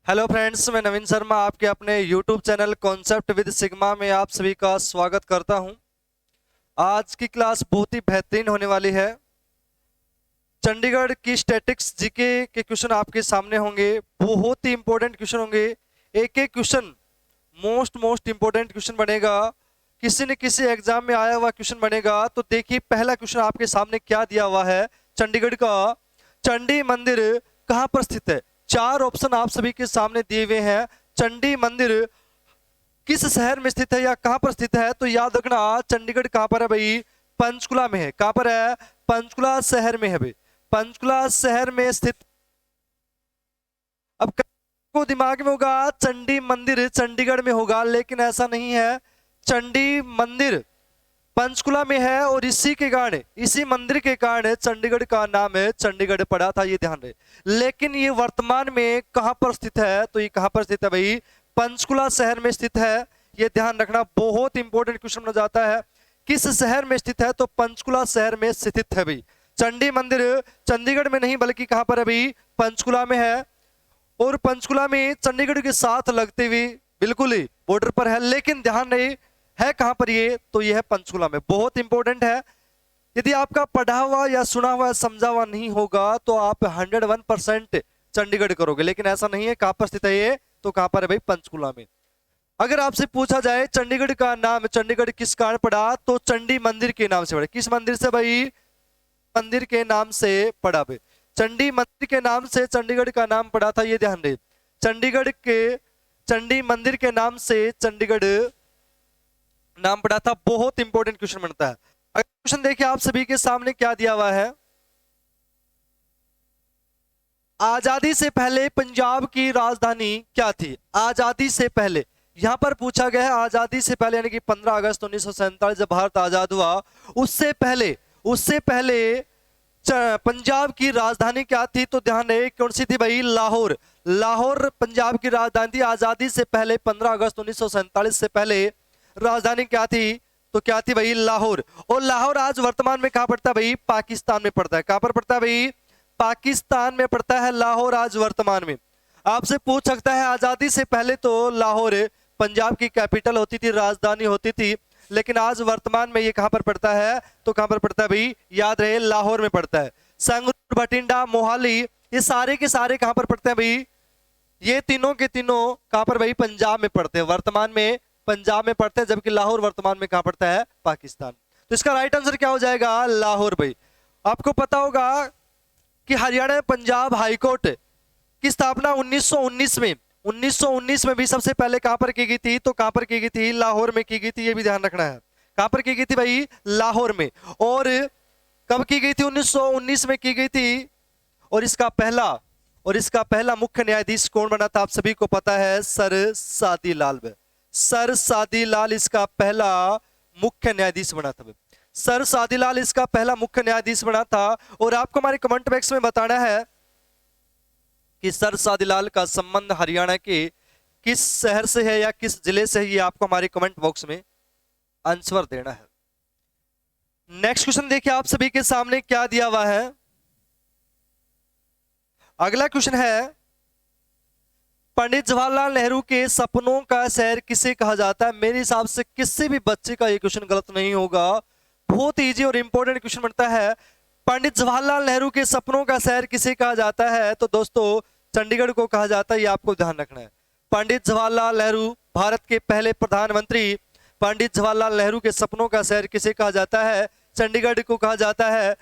Hello friends, मैं नवीन शर्मा आपके अपने YouTube channel concept with sigma में आप सभी का स्वागत करता हूं। आज की क्लास बहुत ही बेहतरीन होने वाली है। चंडीगढ़ की स्टैटिक्स जीके के क्वेश्चन आपके सामने होंगे। बहुत ही इंपॉर्टेंट क्वेश्चन होंगे। एक एक क्वेश्चन मोस्ट इंपॉर्टेंट क्वेश्चन बनेगा। किसी न किसी एग्जाम में आया हुआ क्वेश्चन बनेगा। तो देखिए, पहला क्वेश्चन आपके सामने क्या दिया हुआ है। चंडीगढ़ का चंडी मंदिर कहाँ पर स्थित है। चार ऑप्शन आप सभी के सामने दिए हुए हैं। चंडी मंदिर किस शहर में स्थित है या कहां पर स्थित है। तो याद रखना, चंडीगढ़ कहां पर है भाई। पंचकुला में है। कहां पर है। पंचकुला शहर में है भाई। पंचकुला शहर में स्थित। अब को दिमाग में होगा चंडी मंदिर चंडीगढ़ में होगा, लेकिन ऐसा नहीं है। चंडी मंदिर पंचकुला में है और इसी के कारण, इसी मंदिर के कारण चंडीगढ़ का नाम है चंडीगढ़ पड़ा था, ये ध्यान रहे। लेकिन ये वर्तमान में कहां पर स्थित है। तो ये कहां पर स्थित है भाई। पंचकुला शहर में स्थित है। ये ध्यान रखना, बहुत इंपॉर्टेंट क्वेश्चन बन जाता है। किस शहर में स्थित है। तो पंचकुला शहर में स्थित है भाई। चंडी मंदिर चंडीगढ़ में नहीं बल्कि कहां पर है भाई, पंचकुला में है। और पंचकुला में चंडीगढ़ के साथ लगते हुए बिल्कुल ही बॉर्डर पर है। लेकिन ध्यान रहे है कहां पर ये। तो ये है पंचकुला में। बहुत इंपॉर्टेंट है। यदि आपका पढ़ा हुआ या सुना हुआ समझा हुआ नहीं होगा तो आप 101% चंडीगढ़ करोगे, लेकिन ऐसा नहीं है। कहां पर स्थित है ये। तो कहां पर है भाई, पंचकुला में। अगर आपसे पूछा जाए चंडीगढ़ का नाम, चंडीगढ़ किस कारण पड़ा, तो चंडी मंदिर के नाम से पड़ा। किस मंदिर से भाई। मंदिर के नाम से पड़ा भाई। चंडी मंदिर के नाम से चंडीगढ़ का नाम पड़ा था, ये ध्यान रहे। चंडीगढ़ के चंडी मंदिर के नाम से चंडीगढ़ नाम पड़ा था। बहुत इंपॉर्टेंट क्वेश्चन बनता है। अगर क्वेश्चन देखिए आप सभी के सामने क्या दिया हुआ है। आजादी से पहले पंजाब की राजधानी क्या थी। आजादी से पहले यहां पर पूछा गया है। आजादी से पहले यानी कि 15 अगस्त 1947 जब भारत आजाद हुआ, उससे पहले पंजाब की राजधानी क्या थी। तो ध्यान रहे कौन सी थी भाई। लाहौर। लाहौर पंजाब की राजधानी थी। आजादी से पहले 15 अगस्त 1947 से पहले राजधानी क्या थी। तो क्या थी भाई, लाहौर। और लाहौर आज वर्तमान में कहां पड़ता है भाई, पाकिस्तान में पड़ता है। कहां पर पड़ता है भाई, पाकिस्तान में पड़ता है लाहौर आज वर्तमान में। आपसे पूछ सकता है आजादी से पहले तो लाहौर पंजाब की कैपिटल होती थी, राजधानी होती थी, लेकिन आज वर्तमान में ये कहां पर पड़ता है। तो कहां पर पड़ता है भाई, याद रहे लाहौर में पड़ता है। संगरूर, भटिंडा, मोहाली, ये सारे के सारे कहां पर पड़ते हैं भाई। ये तीनों के तीनों कहां पर भाई, पंजाब में पड़ते हैं। वर्तमान में पंजाब में पड़ते हैं, जबकि लाहौर वर्तमान में कहां पड़ता है, पाकिस्तान। तो इसका राइट आंसर क्या हो जाएगा, लाहौर भाई। आपको पता होगा कि हरियाणा पंजाब हाईकोर्ट की स्थापना 1919 में 1919 में भी सबसे पहले कहां पर की गई थी। तो कहां पर की गई थी, लाहौर में की गई थी। ये भी ध्यान रखना है। कहां पर की गई थी भाई, लाहौर में। और कब की गई थी, 1919 में की गई थी। और इसका पहला मुख्य न्यायाधीश कौन बना था, आप सभी को पता है, सर सादी लाल। सर सादी लाल इसका पहला मुख्य न्यायाधीश बना था। सर सादी लाल इसका पहला मुख्य न्यायाधीश बना था। और आपको हमारे कमेंट बॉक्स में बताना है कि सर सादी लाल का संबंध हरियाणा के किस शहर से है या किस जिले से है। ये आपको हमारे कमेंट बॉक्स में आंसर देना है। नेक्स्ट क्वेश्चन देखिए आप सभी के सामने क्या दिया हुआ है। अगला क्वेश्चन है, पंडित जवाहरलाल नेहरू के सपनों का शहर किसे कहा जाता है। मेरे हिसाब से किसी भी बच्चे का ये क्वेश्चन गलत नहीं होगा। बहुत इजी और इंपॉर्टेंट क्वेश्चन बनता है। पंडित जवाहरलाल नेहरू के सपनों का शहर किसे कहा जाता है। तो दोस्तों चंडीगढ़ को कहा जाता है, ये आपको ध्यान रखना है। पंडित जवाहरलाल नेहरू भारत के पहले प्रधानमंत्री। पंडित जवाहरलाल नेहरू के सपनों का शहर किसे कहा जाता है, चंडीगढ़ को कहा जाता है।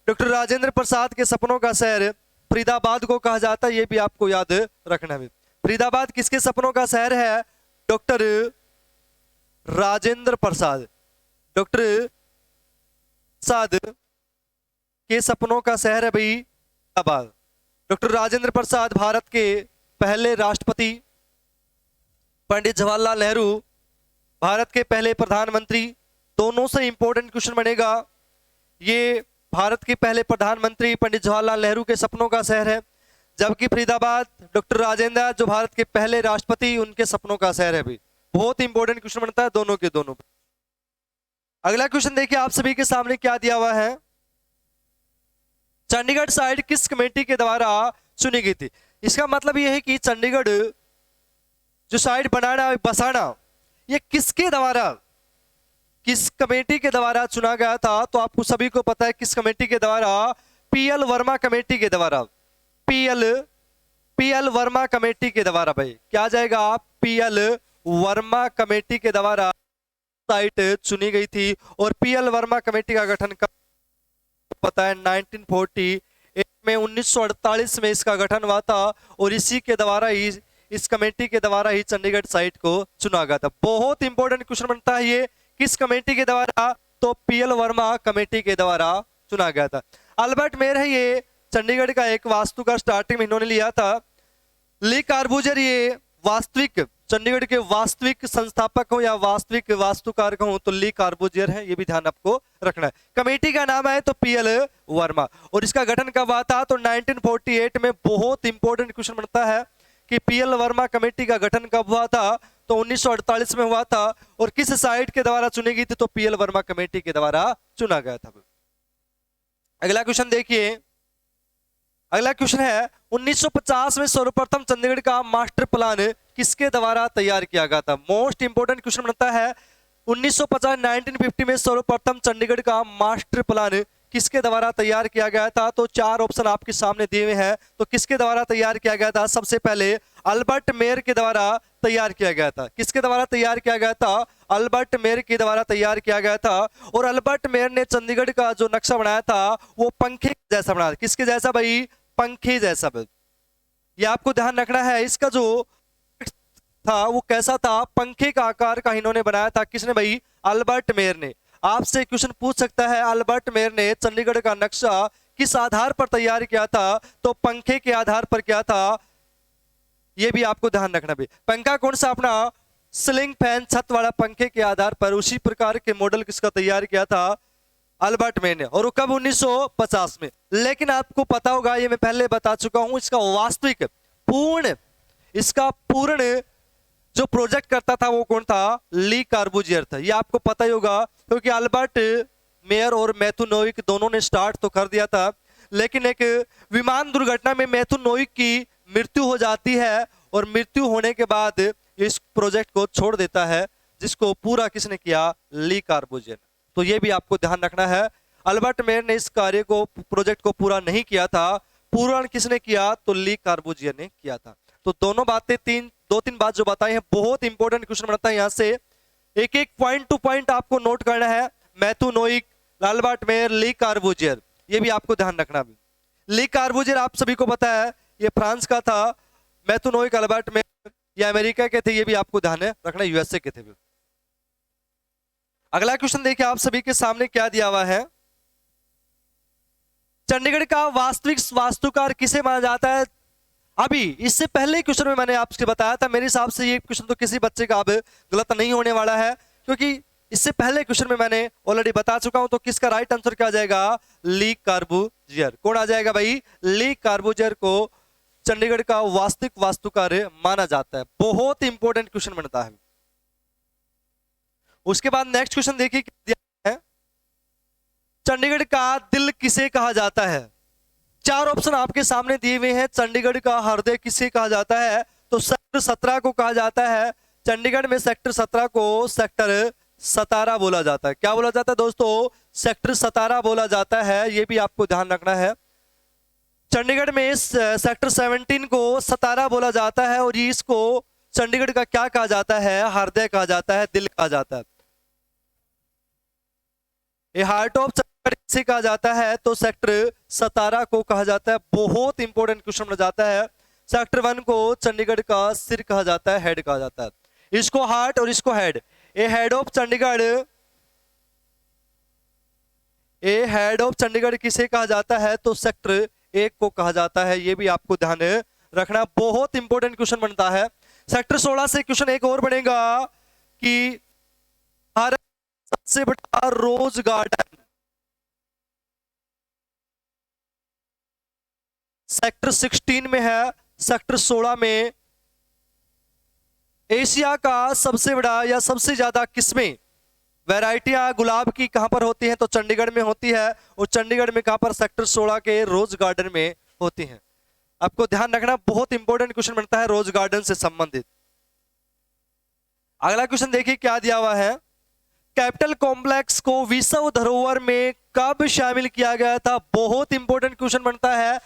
डॉक्टर राजेंद्र प्रसाद के सपनों का शहर फरीदाबाद को कहा जाता है, ये भी आपको याद रखना है। फरीदाबाद किसके सपनों का शहर है, डॉक्टर राजेंद्र प्रसाद। डॉक्टर प्रसाद के सपनों का शहर है भाई फरीदाबाद। डॉक्टर राजेंद्र प्रसाद भारत के पहले राष्ट्रपति। पंडित जवाहरलाल नेहरू भारत के पहले प्रधानमंत्री। दोनों से इंपॉर्टेंट क्वेश्चन बनेगा। ये भारत के पहले प्रधानमंत्री पंडित जवाहरलाल नेहरू के सपनों का शहर है, जबकि फरीदाबाद डॉक्टर राजेंद्र जो भारत के पहले राष्ट्रपति, उनके सपनों का शहर है भाई। बहुत इंपॉर्टेंट क्वेश्चन बनता है दोनों के दोनों। अगला क्वेश्चन देखिए आप सभी के सामने क्या दिया हुआ है। चंडीगढ़ साइट किस कमेटी के द्वारा चुनी गई थी। इसका मतलब ये है कि चंडीगढ़ जो साइट बनाना बसाना ये किसके द्वारा, किस कमेटी के द्वारा चुना गया था? तो आपको सभी को पता है किस कमेटी के द्वारा, पीएल वर्मा कमेटी के द्वारा। पीएल वर्मा कमेटी के द्वारा। भाई क्या आ जाएगा? पीएल वर्मा कमेटी के द्वारा साइट चुनी गई थी। और पीएल वर्मा कमेटी का गठन कब पता है? 1948 में, 1948 में इसका गठन हुआ था और इसी के द्वारा ही, इस कमेटी के द्वारा ही चंडीगढ़ साइट को चुना गया था। बहुत इंपॉर्टेंट क्वेश्चन बनता है ये, किस कमेटी के द्वारा? तो पीएल वर्मा कमेटी के द्वारा चुना गया था। अल्बर्ट मेयर है ये चंडीगढ़ का एक वास्तुकार, स्टार्टिंग में इन्होंने लिया था। ली कार्बूजर ये वास्तविक, चंडीगढ़ के वास्तविक संस्थापक हो या वास्तविक वास्तुकार हो तो ली कार्बूजर है, ये भी ध्यान आपको रखना है। कमेटी का नाम है तो पीएल वर्मा। और इसका गठन कब हुआ था? तो 1948 में। बहुत इंपॉर्टेंट क्वेश्चन बनता है कि पीएल वर्मा कमेटी का गठन कब हुआ था? तो 1948 में हुआ था। और किस साइट के द्वारा चुनी गई थी? तो पीएल वर्मा कमेटी के द्वारा चुना गया था। अगला क्वेश्चन देखिए, अगला क्वेश्चन है 1950 में सर्वप्रथम चंडीगढ़ का मास्टर प्लान किसके द्वारा तैयार किया गया था? मोस्ट इंपोर्टेंट क्वेश्चन बनता है 1950 में सर्वप्रथम चंडीगढ़ का मास्टर प्लान किसके द्वारा तैयार किया गया था? तो चार ऑप्शन आपके सामने दिए हुए हैं। तो किसके द्वारा तैयार किया गया था? सबसे पहले अल्बर्ट मेयर के द्वारा तैयार किया गया था। किसके द्वारा तैयार किया गया था? अल्बर्ट मेयर के द्वारा तैयार किया गया था। और अल्बर्ट मेयर ने चंडीगढ़ का जो नक्शा बनाया था वो पंखे जैसा बनाया। किसके जैसा भाई? पंखे जैसा। ये आपको ध्यान रखना है। इसका जो था वो कैसा था? पंखे का आकार का इन्होंने बनाया था। किसने भाई? अल्बर्ट मेयर ने। आपसे क्वेश्चन पूछ सकता है अल्बर्ट मेयर ने चंडीगढ़ का नक्शा किस आधार पर तैयार किया था? तो पंखे के आधार पर किया था। यह भी आपको ध्यान रखना भी। पंखा कौन सा? अपना सीलिंग फैन, छत वाला पंखे के आधार पर उसी प्रकार के मॉडल किसका तैयार किया था? अल्बर्ट मेयर ने। और वो कब? 1950 में। लेकिन आपको पता होगा, ये मैं पहले बता चुका हूं, इसका वास्तविक इसका पूर्ण जो प्रोजेक्ट करता था वो कौन था? ली कार्बूजियर था। ये आपको पता ही होगा क्योंकि अल्बर्ट मेयर और मैथ्यू नोइक दोनों ने स्टार्ट तो कर दिया था, लेकिन एक विमान दुर्घटना में मैथ्यू नोइक की मृत्यु हो जाती है और मृत्यु होने के बाद इस प्रोजेक्ट को छोड़ देता है, जिसको पूरा किसने किया? ली कार्बूजियर। तो ये भी आपको ध्यान रखना है। अल्बर्ट मेयर ने इस कार्य को, प्रोजेक्ट को पूरा नहीं किया था। पूर्ण किसने किया? तो ली कार्बूजियर ने किया था। तो दोनों बातें, दो तीन बात जो बताई हैं, बहुत इंपॉर्टेंट क्वेश्चन बनता है। यहां से एक एक पॉइंट टू पॉइंट आपको नोट करना है। मैथ्यू नोइक, अल्बर्ट मेयर, ली कार्बूजियर, ये भी आपको ध्यान रखना भी। ली कार्बूजियर आप सभी को पता है ये फ्रांस का था। मैथ्यू नोइक, अल्बर्ट मेयर ये अमेरिका के थे। ये भी आपको ध्यान रखना, यूएसए के थे। अगला क्वेश्चन देखिए आप सभी के सामने क्या दिया हुआ है। चंडीगढ़ का वास्तविक वास्तुकार किसे माना जाता है? अभी इससे पहले क्वेश्चन में मैंने आपसे बताया था, मेरे हिसाब से ये क्वेश्चन तो किसी बच्चे का अब गलत नहीं होने वाला है, क्योंकि इससे पहले क्वेश्चन में मैंने ऑलरेडी बता चुका हूं। तो किसका राइट आंसर क्या आ जाएगा? ली कार्बूजियर। कौन आ जाएगा भाई? ली कार्बूजियर को चंडीगढ़ का वास्तविक वास्तुकार माना जाता है। बहुत इंपॉर्टेंट क्वेश्चन बनता है। उसके बाद नेक्स्ट क्वेश्चन देखिए क्या दिया है। चंडीगढ़ का दिल किसे कहा जाता है? चार ऑप्शन आपके सामने दिए हुए हैं। चंडीगढ़ का हृदय किसे कहा जाता है? तो सेक्टर 17 को कहा जाता है। चंडीगढ़ में सेक्टर 17 को सेक्टर 17 बोला जाता है। क्या बोला जाता है दोस्तों? सेक्टर 17 बोला जाता है। यह भी आपको ध्यान रखना है। चंडीगढ़ में सेक्टर 17 को 17 बोला जाता है और इसको चंडीगढ़ का क्या कहा जाता है? हृदय कहा जाता है, दिल कहा जाता है। ये हार्ट ऑफ चंडीगढ़ किसे कहा जाता है? तो सेक्टर 17 को कहा जाता है। बहुत इंपॉर्टेंट क्वेश्चन बन जाता है। सेक्टर 1 को चंडीगढ़ का सिर कहा जाता है, हेड कहा जाता है। इसको हार्ट और इसको हेड। ये हेड ऑफ चंडीगढ़, ये हेड ऑफ चंडीगढ़ किसे कहा जाता है? तो सेक्टर 1 को कहा जाता है। ये भी आपको ध्यान रखना, बहुत इंपॉर्टेंट क्वेश्चन बनता है। सेक्टर 16 से क्वेश्चन एक और बनेगा कि भारत सबसे बड़ा रोज गार्डन सेक्टर 16 में है। सेक्टर 16 में एशिया का सबसे बड़ा या सबसे ज्यादा किस्में, वैरायटियां गुलाब की कहां पर होती हैं? तो चंडीगढ़ में होती है। और चंडीगढ़ में कहां पर? सेक्टर 16 के रोज गार्डन में होती हैं। आपको ध्यान रखना, बहुत इंपॉर्टेंट क्वेश्चन बनता है रोज गार्डन से संबंधित। अगला क्वेश्चन देखिए क्या दिया हुआ है। कैपिटल कॉम्प्लेक्स को विश्व धरोहर में कब शामिल किया गया था? बहुत इंपॉर्टेंट क्वेश्चन बनता है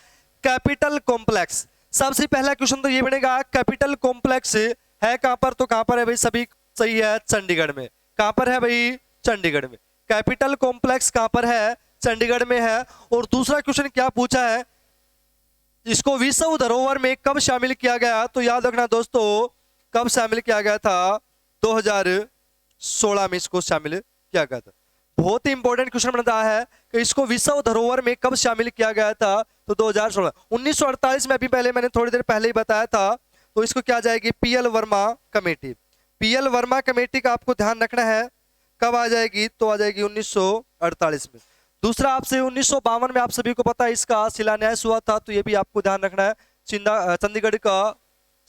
कैपिटल कॉम्प्लेक्स। सबसे पहला क्वेश्चन तो ये बनेगा कैपिटल कॉम्प्लेक्स है कहां पर? तो कहां पर है भाई? सभी सही है, चंडीगढ़ में। कहां पर है भाई? चंडीगढ़ में। कैपिटल कॉम्प्लेक्स कहां पर है? चंडीगढ़ में है। और दूसरा क्वेश्चन क्या पूछा है, इसको विश्व धरोहर में कब शामिल किया गया? तो याद रखना दोस्तों, कब शामिल किया गया था? 2016 में इसको शामिल किया गया था। बहुत ही इंपॉर्टेंट क्वेश्चन बनता है कि इसको विश्व धरोहर में कब शामिल किया गया था? तो 2016। 1948 में, अभी पहले मैंने थोड़ी देर पहले ही बताया था। तो इसको क्या जाएगी? PL Verma committee. PL Verma committee का आपको ध्यान रखना है, कब आ जाएगी? तो आ जाएगी 1948 में। दूसरा आपसे 1952 में, आप सभी को पता है इसका शिलान्यास हुआ था, तो ये भी आपको ध्यान रखना है। चंडीगढ़ का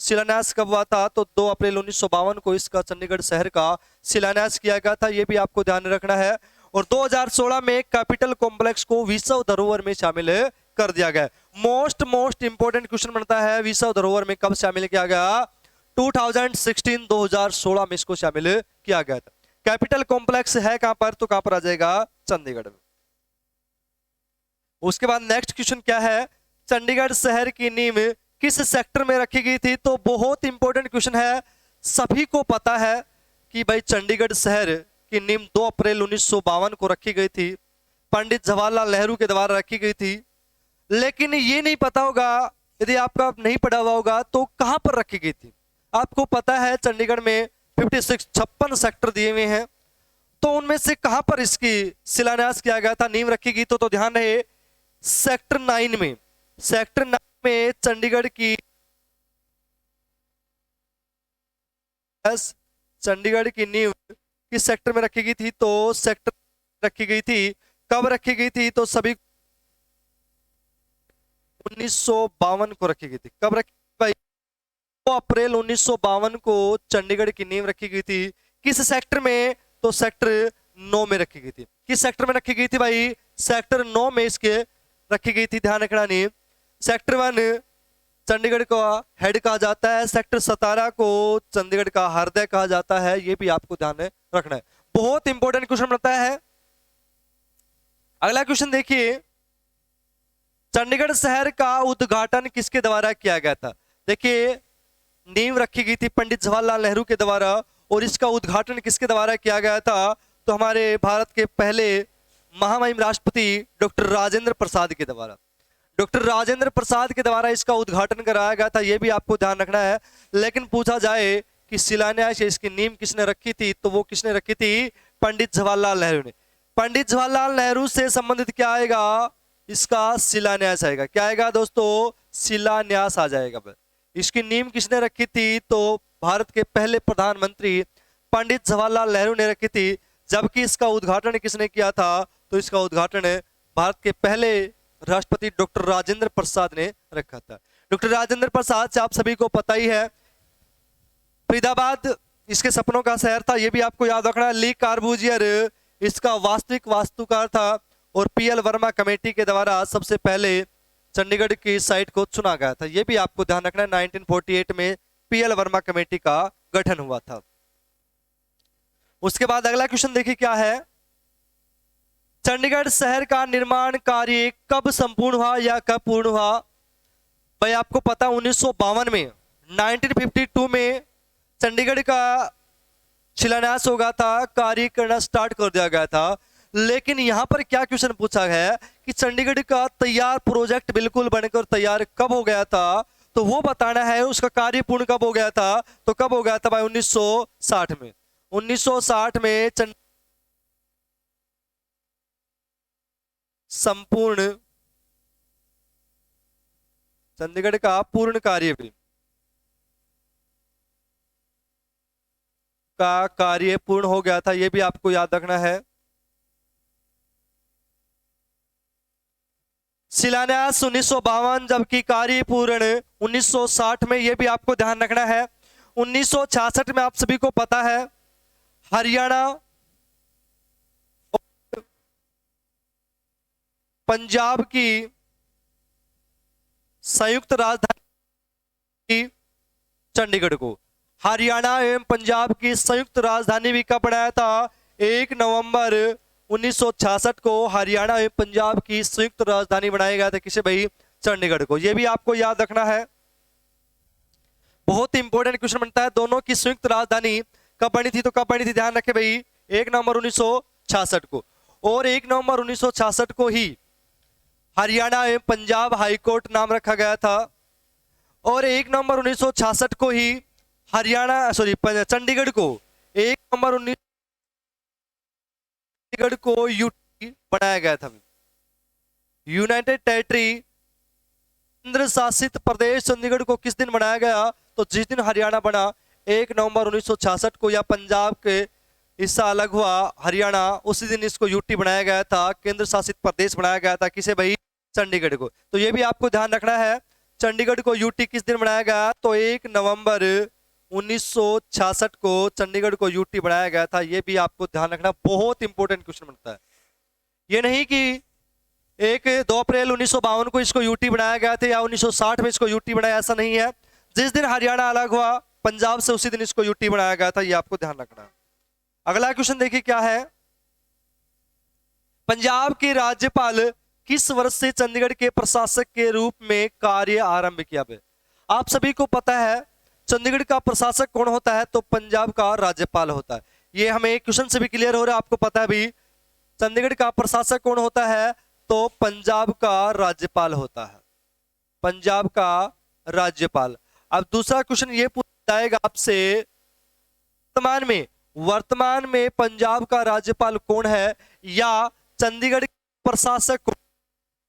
शिलान्यास कब हुआ था? तो 2 अप्रैल 1952 को इसका चंडीगढ़ शहर का शिलान्यास किया गया था, ये भी आपको ध्यान रखना है। और 2016 में कैपिटल कॉम्प्लेक्स को विश्व धरोहर में शामिल कर दिया गया। मोस्ट इंपोर्टेंट क्वेश्चन बनता है, विश्व धरोहर में कब शामिल किया गया? 2016 में इसको शामिल किया गया था। कैपिटल कॉम्प्लेक्स है कहां पर? तो कहां पर आ जाएगा? चंडीगढ़ में। उसके बाद नेक्स्ट क्वेश्चन क्या है, चंडीगढ़ शहर की नींव किस सेक्टर में रखी गई थी? तो बहुत इंपॉर्टेंट क्वेश्चन है। सभी को पता है कि भाई चंडीगढ़ शहर की नींव 2 अप्रैल 1952 को रखी गई थी, पंडित जवाहरलाल नेहरू के द्वारा रखी गई थी। लेकिन ये नहीं पता होगा, यदि आपका नहीं पढ़ा हुआ होगा, तो कहां पर रखी गई थी? आपको पता है चंडीगढ़ में 56 सेक्टर दिए हुए हैं, तो उनमें से कहां पर इसकी शिलान्यास किया गया था, नींव रखी गई? तो ध्यान रहे सेक्टर 9 में। सेक्टर 9 में चंडीगढ़ की नींव किस सेक्टर में रखी गई थी? तो सेक्टर रखी गई थी। कब रखी गई थी? तो सभी 1952 को रखी गई थी। कब रखी भाई? 2 अप्रैल 1952 को चंडीगढ़ की नींव रखी गई थी। किस सेक्टर में? तो सेक्टर 9 में रखी गई थी। किस सेक्टर में रखी गई थी भाई? सेक्टर 9 में इसके रखी गई थी, ध्यान रखना। नहीं, सेक्टर 1 चंडीगढ़ का हेड कहा जाता है, सेक्टर 17 को चंडीगढ़ का हृदय कहा जाता है, ये भी आपको ध्यान में रखना है। बहुत इंपॉर्टेंट क्वेश्चन बनता है। अगला क्वेश्चन देखिए, चंडीगढ़ शहर का उद्घाटन किसके द्वारा किया गया था? देखिए नींव रखी गई थी पंडित जवाहरलाल नेहरू के द्वारा, और इसका उद्घाटन किसके द्वारा किया गया था? तो हमारे भारत के पहले महामहिम राष्ट्रपति डॉक्टर राजेंद्र प्रसाद के द्वारा। डॉक्टर राजेंद्र प्रसाद के द्वारा इसका उद्घाटन कराया गया था, यह भी आपको ध्यान रखना है। लेकिन पूछा जाए कि शिलान्यास इसकी नींव किसने रखी थी, तो वो किसने रखी थी? पंडित जवाहरलाल नेहरू ने। पंडित जवाहरलाल नेहरू से संबंधित क्या आएगा? इसका शिलान्यास आएगा। क्या आएगा दोस्तों? शिलान्यास आ जाएगा। इसकी नींव किसने रखी थी? तो भारत के पहले प्रधानमंत्री पंडित जवाहरलाल नेहरू ने रखी थी। जबकि इसका उद्घाटन किसने किया था? तो इसका उद्घाटन भारत के पहले राष्ट्रपति डॉक्टर राजेंद्र प्रसाद ने रखा था। डॉक्टर राजेंद्र प्रसाद से आप सभी को पता ही है, फरीदाबाद इसके सपनों का शहर था, यह भी आपको याद रखना। ली कार्बूजियर इसका वास्तविक वास्तुकार था, और पीएल वर्मा कमेटी के द्वारा सबसे पहले चंडीगढ़ की साइट को चुना गया था, यह भी आपको ध्यान रखना है। 1948 में पीएल वर्मा कमेटी का गठन हुआ था। उसके बाद अगला क्वेश्चन देखिए क्या है, चंडीगढ़ शहर का निर्माण कार्य कब संपूर्ण हुआ या कब पूर्ण हुआ? भाई आपको पता 1952 में, 1952 में चंडीगढ़ का शिलान्यास हो गया था, कार्य करना स्टार्ट कर दिया गया था। लेकिन यहां पर क्या क्वेश्चन पूछा गया है कि चंडीगढ़ का तैयार प्रोजेक्ट बिल्कुल बनकर तैयार कब हो गया था? तो वो बताना है उसका कार्य पूर्ण कब हो गया था। तो कब हो गया था भाई? 1960 में। 1960 में संपूर्ण चंडीगढ़ का पूर्ण कार्य भी पूर्ण हो गया था, यह भी आपको याद रखना है। शिलान्यास 1952, जबकि कार्य पूर्ण 1960 में, यह भी आपको ध्यान रखना है। 1966 में आप सभी को पता है हरियाणा पंजाब की संयुक्त राजधानी चंडीगढ़ को। हरियाणा एवं पंजाब की संयुक्त राजधानी भी कब बनाया था? 1 नवंबर 1966 को हरियाणा एवं पंजाब की संयुक्त राजधानी बनाया गया था। किसे भाई? चंडीगढ़ को। यह भी आपको याद रखना है, बहुत इंपॉर्टेंट क्वेश्चन बनता है। दोनों की संयुक्त राजधानी कब बनी थी? तो कब बनी थी ध्यान रखे भाई, 1 नवंबर 1966 को। और 1 नवंबर 1966 को ही हरियाणा एवं पंजाब हाईकोर्ट नाम रखा गया था। और 1 नवंबर 1966 को ही चंडीगढ़ को 1 नवंबर 19 चंडीगढ़ को यूटी बनाया गया था। यूनाइटेड टेरिटरी केंद्र शासित प्रदेश चंडीगढ़ को किस दिन बनाया गया? तो जिस दिन हरियाणा बना 1 नवंबर 1966 को, या पंजाब के हिस्सा अलग हुआ हरियाणा, उसी दिन इसको यूटी बनाया गया था, केंद्र शासित प्रदेश बनाया गया था। किसे भाई? चंडीगढ़ को। तो ये भी आपको ध्यान रखना है, चंडीगढ़ को यूटी किस दिन बनाया गया? तो 1 नवंबर 1966 को चंडीगढ़ को यूटी बनाया गया था। ये भी आपको ध्यान रखना, बहुत इंपॉर्टेंट क्वेश्चन बनता है। ये नहीं कि 2 अप्रैल 1952 को इसको यूटी बनाया गया था या 1960 में इसको यूटी बनाया, ऐसा नहीं है। जिस दिन हरियाणा अलग हुआ पंजाब से, उसी दिन इसको यूटी बनाया गया था। ये आपको ध्यान रखना है। अगला क्वेश्चन देखिए क्या है। पंजाब के राज्यपाल किस वर्ष से चंडीगढ़ के प्रशासक के रूप में कार्य आरंभ किया? आप सभी को पता है चंडीगढ़ का प्रशासक कौन होता है? तो पंजाब का राज्यपाल होता है। ये हमें क्वेश्चन से भी क्लियर हो रहा है, आपको पता है भी चंडीगढ़ का प्रशासक कौन होता है? तो पंजाब का राज्यपाल होता है, पंजाब का राज्यपाल। अब दूसरा क्वेश्चन ये पूछा जाएगा आपसे, वर्तमान में पंजाब का राज्यपाल कौन है या चंडीगढ़ प्रशासक कौन?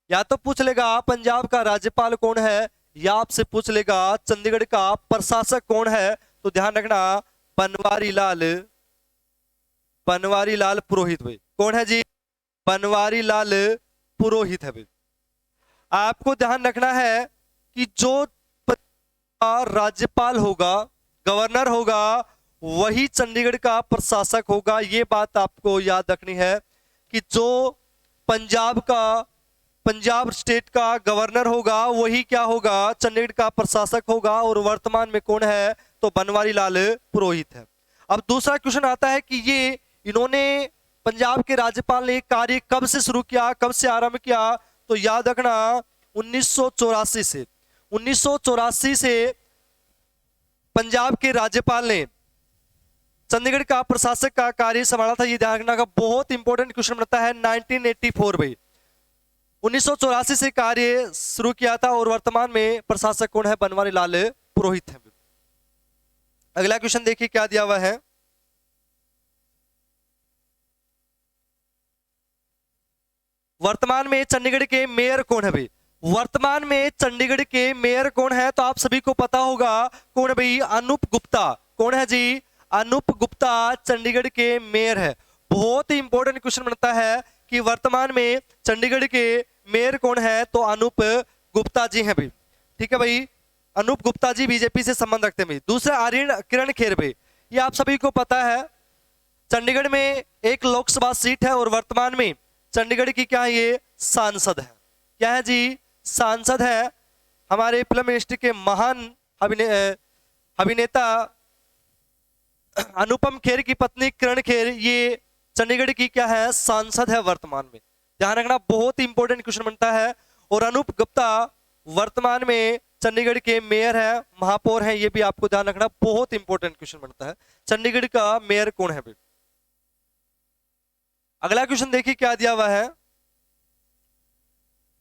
या तो पूछ लेगा पंजाब का राज्यपाल कौन है, या आपसे पूछ लेगा चंडीगढ़ का प्रशासक कौन है। तो ध्यान रखना, बनवारी लाल पुरोहित। भाई कौन है जी? बनवारी लाल पुरोहित है। भाई आपको ध्यान रखना है कि जो राज्यपाल होगा, गवर्नर होगा, वही चंडीगढ़ का प्रशासक होगा। ये बात आपको याद रखनी है कि जो पंजाब स्टेट का गवर्नर होगा वही क्या होगा? चंडीगढ़ का प्रशासक होगा। और वर्तमान में कौन है? तो बनवारी लाल पुरोहित है। अब दूसरा क्वेश्चन आता है कि इन्होंने पंजाब के राज्यपाल ने कार्य कब से शुरू किया, कब से आरंभ किया? तो याद रखना 1984 से पंजाब के राज्यपाल ने चंडीगढ़ का प्रशासक का कार्य संभाला था। ये ध्यान रखना का बहुत इंपॉर्टेंट क्वेश्चन बनता है। 1984 भाई 1984 से कार्य शुरू किया था। और वर्तमान में प्रशासक कौन है? बनवारी लाल पुरोहित है। अगला क्वेश्चन देखिए क्या दिया हुआ है। वर्तमान में चंडीगढ़ के मेयर कौन है? भाई वर्तमान में चंडीगढ़ के मेयर कौन है? तो आप सभी को पता होगा कौन है भाई? अनूप गुप्ता। कौन है जी? अनूप गुप्ता चंडीगढ़ के मेयर है। बहुत ही इंपॉर्टेंट क्वेश्चन बनता है कि वर्तमान में चंडीगढ़ के मेयर कौन है? तो अनूप गुप्ता जी हैं भाई। ठीक है भाई, अनूप गुप्ता जी बीजेपी से संबंध रखते हैं भाई। दूसरा किरण खेर भाई, ये आप सभी को पता है चंडीगढ़ में एक लोकसभा सीट है और वर्तमान में चंडीगढ़ की क्या है? ये सांसद है। क्या है जी? सांसद है। हमारे फिल्म इंडस्ट्री के महान अभिनेता अनुपम खेर की पत्नी किरण खेर, ये चंडीगढ़ की क्या है? सांसद है वर्तमान में। ध्यान रखना, बहुत इंपॉर्टेंट क्वेश्चन बनता है। और अनूप गुप्ता वर्तमान में चंडीगढ़ के मेयर है, महापौर हैं। ये भी आपको ध्यान रखना, बहुत इंपॉर्टेंट क्वेश्चन बनता है। चंडीगढ़ का मेयर कौन है? अगला क्वेश्चन देखिए क्या दिया हुआ है।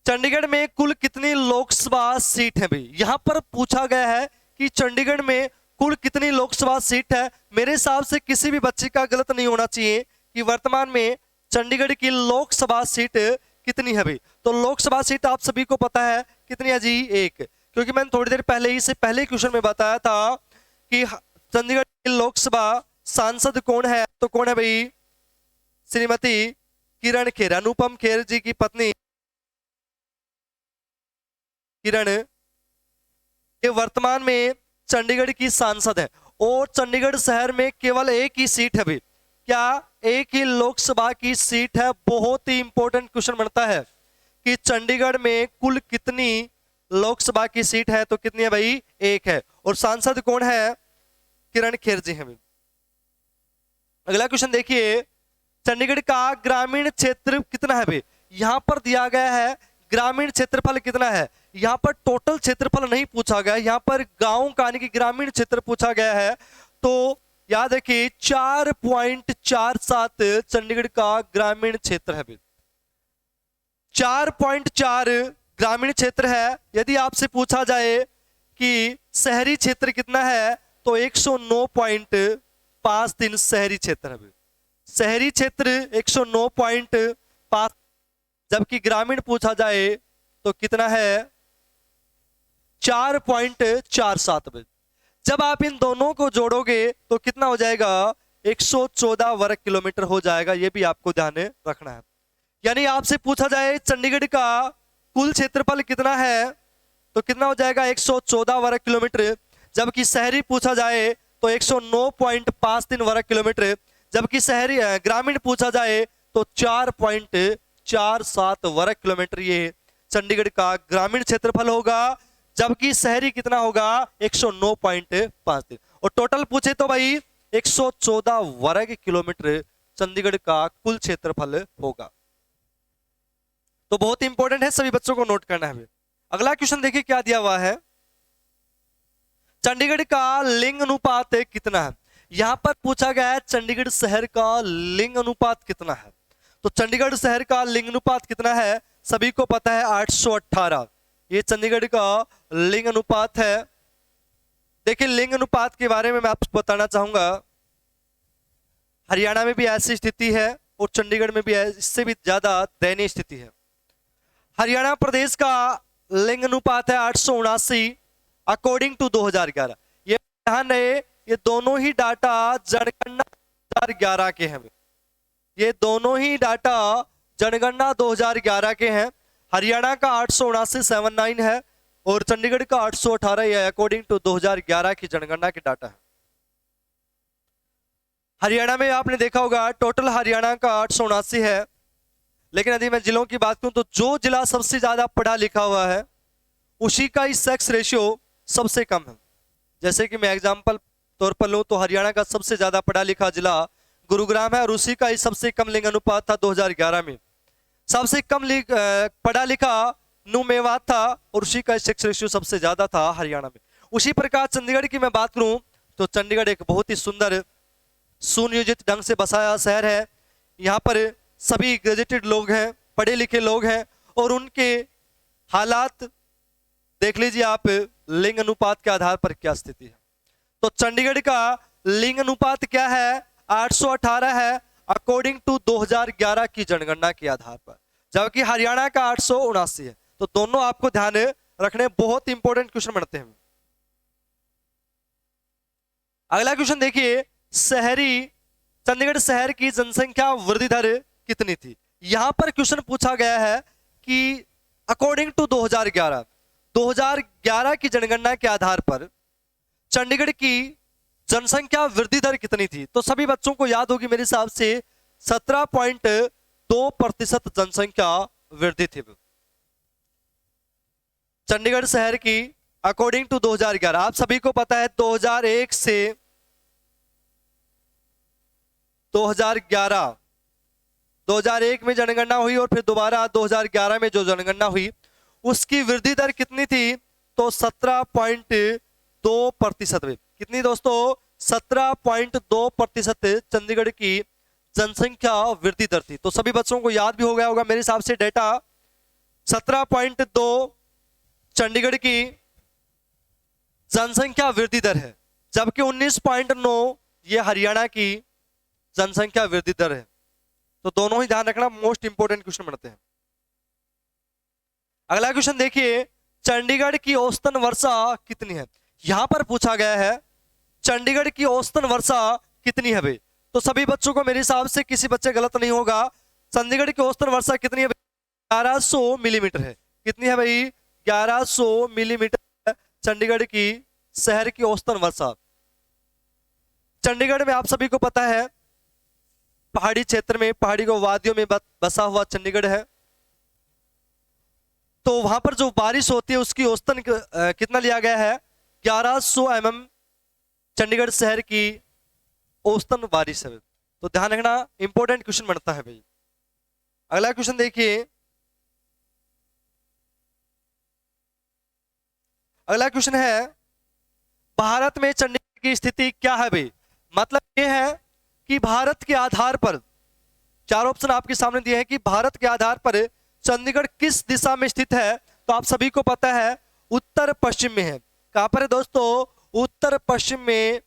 चंडीगढ़ में कुल कितनी लोकसभा सीट है? भाई यहां पर पूछा गया है कि चंडीगढ़ में कुल कितनी लोकसभा सीट है। मेरे हिसाब से किसी भी बच्चे का गलत नहीं होना चाहिए कि वर्तमान में चंडीगढ़ की लोकसभा सीट कितनी है। भाई तो लोकसभा सीट आप सभी को पता है कितनी है जी? 1। क्योंकि मैंने थोड़ी देर पहले ही से पहले क्वेश्चन में बताया था कि चंडीगढ़ की लोकसभा सांसद कौन है? तो कौन है भाई? श्रीमती किरण खेर, अनुपम खेर जी की पत्नी किरण, ये वर्तमान में चंडीगढ़ की सांसद है। और चंडीगढ़ शहर में केवल एक ही सीट है। भाई क्या? एक ही लोकसभा की सीट है। बहुत ही इंपॉर्टेंट क्वेश्चन बनता है कि चंडीगढ़ में कुल कितनी लोकसभा की सीट है तो कितनी है भाई, 1 है। और सांसद कौन है, किरण खेर जी हैं। अगला क्वेश्चन देखिए, चंडीगढ़ का ग्रामीण क्षेत्र कितना है भाई। यहां पर दिया गया है ग्रामीण क्षेत्रफल कितना है, यहां पर टोटल क्षेत्रफल नहीं पूछा गया, यहां पर गांव का यानी कि ग्रामीण क्षेत्र पूछा गया है। तो याद रखिए 4.47 चंडीगढ़ का ग्रामीण क्षेत्र है भाई, 4.4 ग्रामीण क्षेत्र है। यदि आपसे पूछा जाए कि शहरी क्षेत्र कितना है तो 109.53 शहरी क्षेत्र है भाई। शहरी क्षेत्र 109.5, जबकि ग्रामीण पूछा जाए तो कितना है 4.47। जब आप इन दोनों को जोड़ोगे तो कितना हो जाएगा 114 वर्ग किलोमीटर हो जाएगा, यह भी आपको ध्यान रखना है। यानी आपसे पूछा जाए चंडीगढ़ का कुल क्षेत्रफल कितना है तो कितना हो जाएगा 114 वर्ग किलोमीटर, जबकि शहरी पूछा जाए तो 109.53 वर्ग किलोमीटर, जबकि शहरी ग्रामीण पूछा जाए तो 4.47 वर्ग किलोमीटर ये चंडीगढ़ का ग्रामीण क्षेत्रफल होगा, जबकि शहरी कितना होगा 109.53। और टोटल पूछे तो भाई 114 वर्ग किलोमीटर चंडीगढ़ का कुल क्षेत्रफल होगा। तो बहुत इंपॉर्टेंट है, सभी बच्चों को नोट करना है। अगला क्वेश्चन देखिए क्या दिया हुआ है, चंडीगढ़ का लिंग अनुपात कितना है। यहां पर पूछा गया है चंडीगढ़ शहर का लिंग अनुपात कितना है। तो चंडीगढ़ शहर का लिंग अनुपात कितना है, सभी को पता है 818। ये चंडीगढ़ का लिंग अनुपात है। देखिए लिंग अनुपात के बारे में मैं आपको बताना चाहूंगा, हरियाणा में भी ऐसी स्थिति है और चंडीगढ़ में भी इससे भी ज्यादा दयनीय स्थिति है। हरियाणा प्रदेश का लिंग अनुपात है 879 अकॉर्डिंग टू 2011। ये ध्यान रहे, ये दोनों ही डाटा जनगणना 2011 के हैं। ये दोनों ही डाटा जनगणना 2011 के हैं। हरियाणा का 879 है और चंडीगढ़ का 818 है, अकॉर्डिंग टू 2011 की जनगणना के डाटा है। हरियाणा में आपने देखा होगा टोटल हरियाणा का 879 है, लेकिन यदि मैं जिलों की बात करूं तो जो जिला सबसे ज्यादा पढ़ा लिखा हुआ है उसी का ही सेक्स रेशियो सबसे कम है। जैसे कि मैं एग्जांपल तौर पर लूं तो हरियाणा का सबसे ज्यादा पढ़ा लिखा जिला गुरुग्राम है और उसी का ही सबसे कम लिंग अनुपात था 2011 में। सबसे कम पढ़ा लिखा न्यू मेवात था और उसी का सेक्स रेशियो सबसे ज्यादा था हरियाणा में। उसी प्रकार चंडीगढ़ की मैं बात करूं तो चंडीगढ़ एक बहुत ही सुंदर सुनियोजित ढंग से बसाया शहर है। यहाँ पर सभी ग्रेजुएटेड लोग हैं, पढ़े लिखे लोग हैं और उनके हालात देख लीजिए आप लिंग अनुपात के आधार पर क्या स्थिति है। तो चंडीगढ़ का लिंग अनुपात क्या है 818 है अकॉर्डिंग टू 2011 की जनगणना के आधार पर, जबकि हरियाणा का 879 है। तो दोनों आपको ध्यान रखने, बहुत इंपॉर्टेंट क्वेश्चन बनते हैं। अगला क्वेश्चन देखिए, शहरी चंडीगढ़ शहर की जनसंख्या वृद्धि दर कितनी थी। यहां पर क्वेश्चन पूछा गया है कि अकॉर्डिंग टू 2011 की जनगणना के आधार पर चंडीगढ़ की जनसंख्या वृद्धि दर कितनी थी। तो सभी बच्चों को याद होगी मेरे हिसाब से 17.2% जनसंख्या वृद्धि थी चंडीगढ़ शहर की अकॉर्डिंग टू 2011। आप सभी को पता है 2001 से 2001 में जनगणना हुई और फिर दोबारा 2011 में जो जनगणना हुई उसकी वृद्धि दर कितनी थी तो 17.2%। कितनी दोस्तों 17.2% चंडीगढ़ की जनसंख्या वृद्धि दर थी। तो सभी बच्चों को याद भी हो गया होगा मेरे हिसाब से डेटा 17.2 चंडीगढ़ की जनसंख्या वृद्धि दर है, जबकि 19.9 ये हरियाणा की जनसंख्या वृद्धि दर है। तो दोनों ही ध्यान रखना, मोस्ट इंपोर्टेंट क्वेश्चन बनते हैं। अगला क्वेश्चन देखिए, चंडीगढ़ की औसतन वर्षा कितनी है। यहां पर पूछा गया है चंडीगढ़ की औसतन वर्षा कितनी है भाई। तो सभी बच्चों को मेरे हिसाब से किसी बच्चे गलत नहीं होगा, चंडीगढ़ की औसतन वर्षा कितनी है भाई 1100 मिलीमीटर है। कितनी है भाई 1100 मिलीमीटर चंडीगढ़ की शहर की औसतन वर्षा। चंडीगढ़ में आप सभी को पता है पहाड़ी क्षेत्र में, पहाड़ी को वादियों में बसा हुआ चंडीगढ़ है। तो वहां पर जो बारिश होती है उसकी औसतन कितना लिया गया है? 1100 mm चंडीगढ़ शहर की औसतन बारिश है। तो ध्यान रखना, इंपॉर्टेंट क्वेश्चन बनता है भाई। अगला क्वेश्चन देखिए, अगला क्वेश्चन है भारत में चंडीगढ़ की स्थिति क्या है भाई? मतलब ये है कि भारत के आधार पर, चार ऑप्शन आपके सामने दिए हैं कि भारत के आधार पर चंडीगढ़ किस दिशा में स्थित है। तो आप सभी को पता है उत्तर पश्चिम में है। कहां पर है दोस्तों? उत्तर पश्चिम में,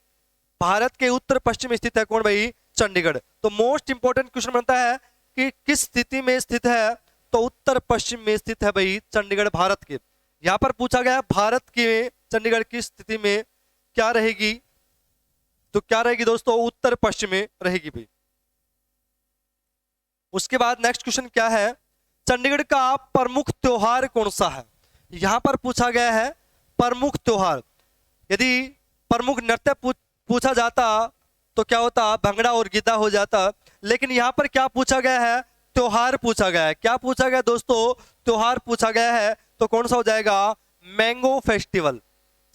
भारत के उत्तर पश्चिम में स्थित है कौन भाई? चंडीगढ़। तो मोस्ट इंपोर्टेंट क्वेश्चन बनता है कि किस स्थिति में स्थित है? तो उत्तर पश्चिम में स्थित है भाई चंडीगढ़ भारत के। यहां पर पूछा गया भारत के चंडीगढ़ की स्थिति में क्या रहेगी? तो क्या रहेगी दोस्तों? उत्तर पश्चिम में रहेगी भाई। उसके बाद नेक्स्ट क्वेश्चन क्या है? चंडीगढ़ का प्रमुख त्योहार कौन सा है? यहां पर पूछा गया है प्रमुख त्योहार। यदि प्रमुख नृत्य पूछा जाता तो क्या होता? भंगड़ा और गिद्दा हो जाता। लेकिन यहां पर क्या पूछा गया है? त्योहार पूछा गया है। क्या पूछा गया दोस्तों? त्योहार पूछा गया है। तो कौन सा हो जाएगा? Mango festival.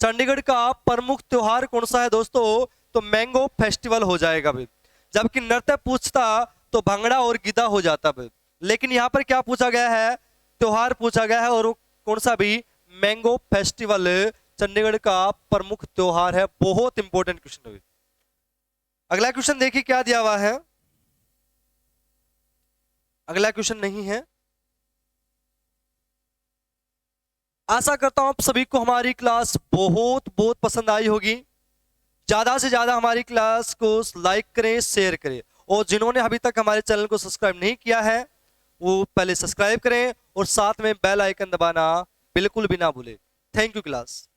चंडीगढ़ का प्रमुख त्योहार कौन सा है दोस्तों? तो मैंगो फेस्टिवल हो जाएगा भाई। जबकि नृत्य पूछता तो भंगड़ा और गिद्दा हो जाता भाई। लेकिन यहां पर क्या पूछा गया है? त्योहार पूछा गया है, और वो कौन सा भी? मैंगो फेस्टिवल चंडीगढ़ का प्रमुख त्योहार है। बहुत इंपॉर्टेंट क्वेश्चन है। अगला क्वेश्चन देखिए क्या दिया हुआ है। अगला क्वेश्चन नहीं है। आशा करता हूं आप सभी को हमारी क्लास बहुत बहुत पसंद आई होगी। ज्यादा से ज्यादा हमारी क्लास को लाइक करें, शेयर करें, और जिन्होंने अभी तक हमारे चैनल को सब्सक्राइब नहीं किया है वो पहले सब्सक्राइब करें और साथ में बेल आइकन दबाना बिल्कुल भी ना भूलें। Thank you class.